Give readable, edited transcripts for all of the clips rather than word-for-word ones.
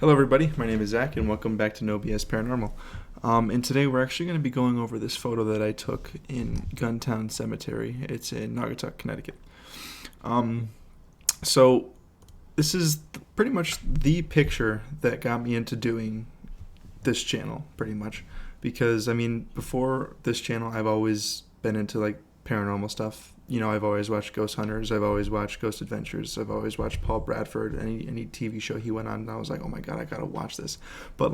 Hello everybody, my name is Zach and welcome back to No BS Paranormal. And today we're actually going to be going over this photo that I took in Gunntown Cemetery. It's in Naugatuck, Connecticut. So this is pretty much the picture that got me into doing this channel, pretty much. Because, before this channel, I've always been into, paranormal stuff. I've always watched Ghost Hunters. I've always watched Ghost Adventures. I've always watched Paul Bradford, any TV show he went on, and I was like, oh my god, I gotta watch this. But,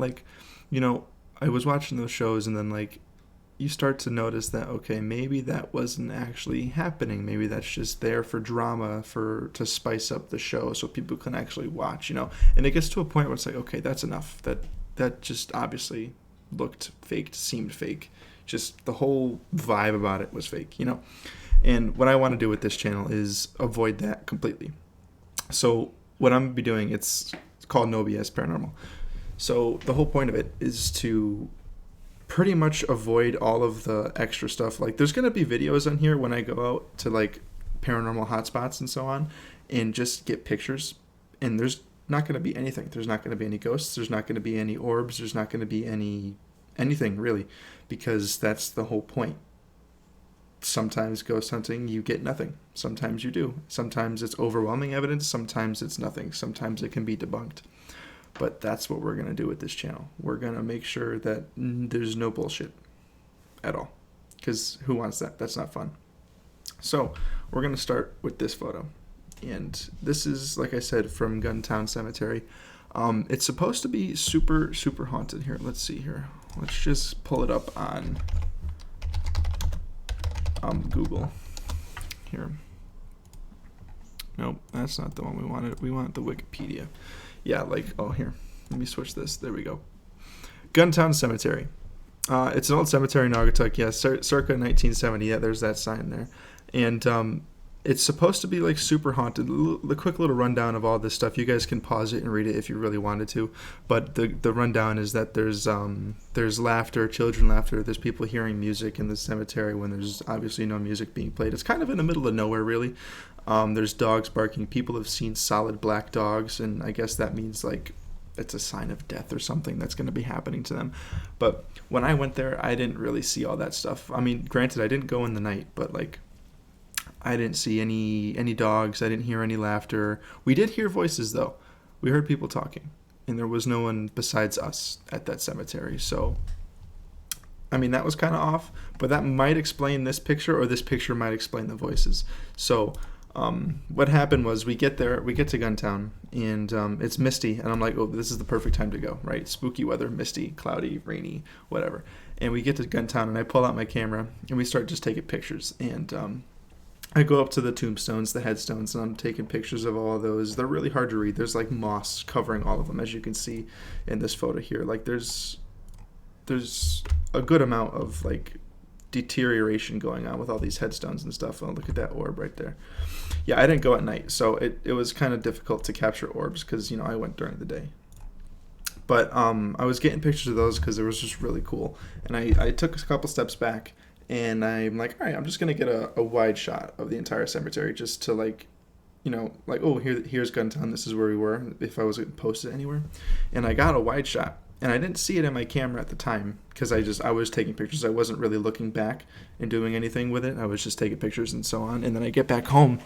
I was watching those shows, and then, you start to notice that, okay, maybe that wasn't actually happening. Maybe that's just there for drama, to spice up the show so people can actually watch, And it gets to a point where it's like, okay, that's enough. That just obviously looked faked, seemed fake. Just the whole vibe about it was fake, And what I want to do with this channel is avoid that completely. So what I'm going to be doing, it's called No BS Paranormal. So the whole point of it is to pretty much avoid all of the extra stuff. There's going to be videos on here when I go out to paranormal hotspots and so on and just get pictures. And there's not going to be anything. There's not going to be any ghosts. There's not going to be any orbs. There's not going to be anything really, because that's the whole point. Sometimes ghost hunting, you get nothing. Sometimes you do. Sometimes it's overwhelming evidence. Sometimes it's nothing. Sometimes it can be debunked. But that's what we're going to do with this channel. We're going to make sure that there's no bullshit at all. Because who wants that? That's not fun. So we're going to start with this photo. And this is, like I said, from Gunntown Cemetery. It's supposed to be super, super haunted here. Let's see here. Let's just pull it up on Google here. Nope, that's not the one we wanted. We want the Wikipedia. Yeah, here. Let me switch this. There we go. Gunntown Cemetery. It's an old cemetery in Naugatuck. Yeah, circa 1970. Yeah, there's that sign there. And it's supposed to be super haunted. The quick little rundown of all this stuff. You guys can pause it and read it if you really wanted to. But the rundown is that there's laughter, children laughter. There's people hearing music in the cemetery when there's obviously no music being played. It's kind of in the middle of nowhere, really. There's dogs barking. People have seen solid black dogs, and I guess that means it's a sign of death or something that's going to be happening to them. But when I went there, I didn't really see all that stuff. Granted, I didn't go in the night, but I didn't see any dogs. I didn't hear any laughter. We did hear voices, though. We heard people talking, and there was no one besides us at that cemetery. So, that was kind of off, but that might explain this picture, or this picture might explain the voices. So, what happened was we get to Gunntown, and it's misty, and I'm like, oh, this is the perfect time to go, right? Spooky weather, misty, cloudy, rainy, whatever. And we get to Gunntown, and I pull out my camera, and we start just taking pictures, and I go up to the tombstones, the headstones, and I'm taking pictures of all of those. They're really hard to read. There's moss covering all of them, as you can see in this photo here. There's a good amount of deterioration going on with all these headstones and stuff. Oh, look at that orb right there. Yeah, I didn't go at night, so it was kind of difficult to capture orbs because I went during the day. But I was getting pictures of those because it was just really cool, and I took a couple steps back. And I'm like, all right, I'm just going to get a wide shot of the entire cemetery just to oh, here's Gunntown. This is where we were if I was going to post it anywhere. And I got a wide shot. And I didn't see it in my camera at the time because I was taking pictures. I wasn't really looking back and doing anything with it. I was just taking pictures and so on. And then I get back home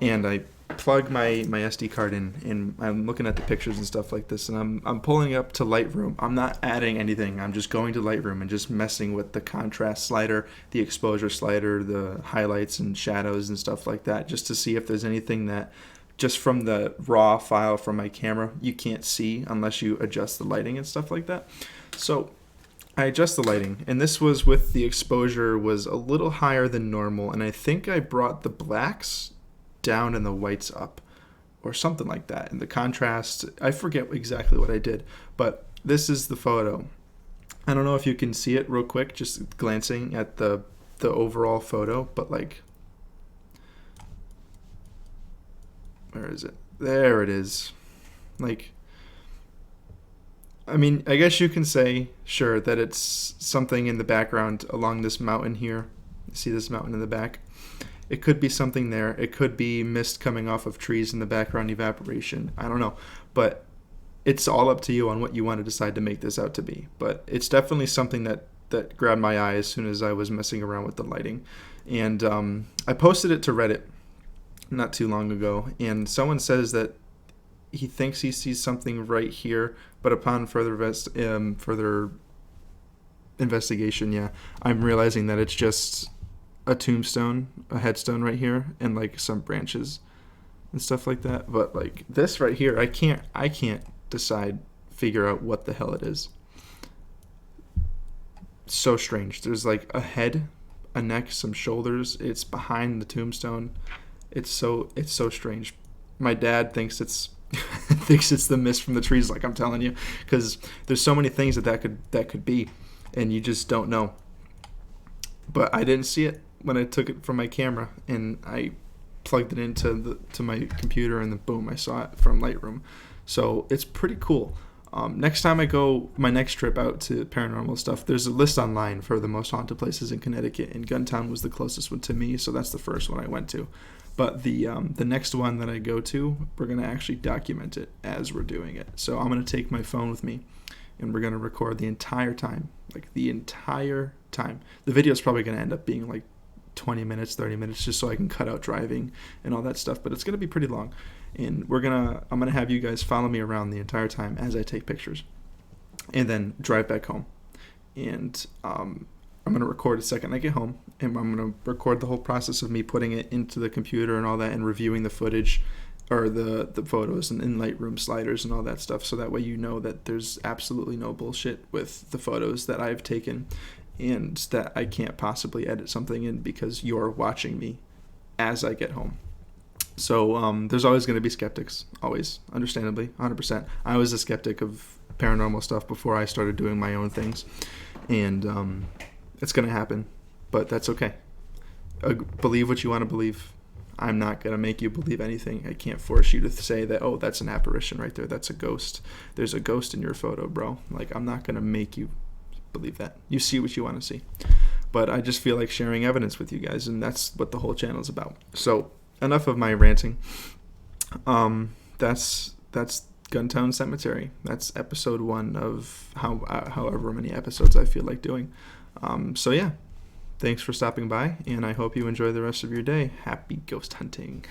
and I plug my SD card in, and I'm looking at the pictures and stuff like this, and I'm pulling up to Lightroom. I'm not adding anything. I'm just going to Lightroom and just messing with the contrast slider, the exposure slider, the highlights and shadows and stuff like that, just to see if there's anything that just from the raw file from my camera you can't see unless you adjust the lighting and stuff like that. So I adjust the lighting, and this was with the exposure was a little higher than normal, and I think I brought the blacks down and the whites up or something like that. And the contrast, I forget exactly what I did, but this is the photo. I don't know if you can see it real quick, just glancing at the overall photo, but where is it? There it is. I guess you can say, sure, that it's something in the background along this mountain here. See this mountain in the back? It could be something there. It could be mist coming off of trees in the background, evaporation. I don't know. But it's all up to you on what you want to decide to make this out to be. But it's definitely something that grabbed my eye as soon as I was messing around with the lighting. And I posted it to Reddit not too long ago, and someone says that he thinks he sees something right here, but upon further investigation, yeah, I'm realizing that it's just a tombstone, a headstone right here, and like some branches and stuff like that. But like this right here, I can't figure out what the hell it is. So strange. There's like a head, a neck, some shoulders. It's behind the tombstone. It's so strange. My dad thinks it's thinks it's the mist from the trees, like I'm telling you, because there's so many things that could be, and you just don't know. But I didn't see it when I took it from my camera, and I plugged it into my computer, and then boom, I saw it from Lightroom. So it's pretty cool. Next time I go, my next trip out to paranormal stuff, there's a list online for the most haunted places in Connecticut, and Gunntown was the closest one to me, so that's the first one I went to. But the next one that I go to, we're going to actually document it as we're doing it. So I'm going to take my phone with me, and we're going to record the entire time, like the entire time. The video is probably going to end up being like 20 minutes, 30 minutes, just so I can cut out driving and all that stuff. But it's going to be pretty long. And I'm going to have you guys follow me around the entire time as I take pictures, and then drive back home. And I'm going to record a second I get home, and I'm going to record the whole process of me putting it into the computer and all that, and reviewing the footage, or the photos and in Lightroom sliders and all that stuff, so that way you know that there's absolutely no bullshit with the photos that I've taken, and that I can't possibly edit something in because you're watching me as I get home. So there's always going to be skeptics, always, understandably, 100%. I was a skeptic of paranormal stuff before I started doing my own things, and it's going to happen, but that's okay. Believe what you want to believe. I'm not going to make you believe anything. I can't force you to say that, oh, that's an apparition right there. That's a ghost. There's a ghost in your photo, bro. Like, I'm not going to make you believe that. You see what you want to see. But I just feel like sharing evidence with you guys, and that's what the whole channel is about. So enough of my ranting. That's Gunntown Cemetery. That's episode 1 of however many episodes I feel like doing. So yeah, thanks for stopping by, and I hope you enjoy the rest of your day. Happy ghost hunting.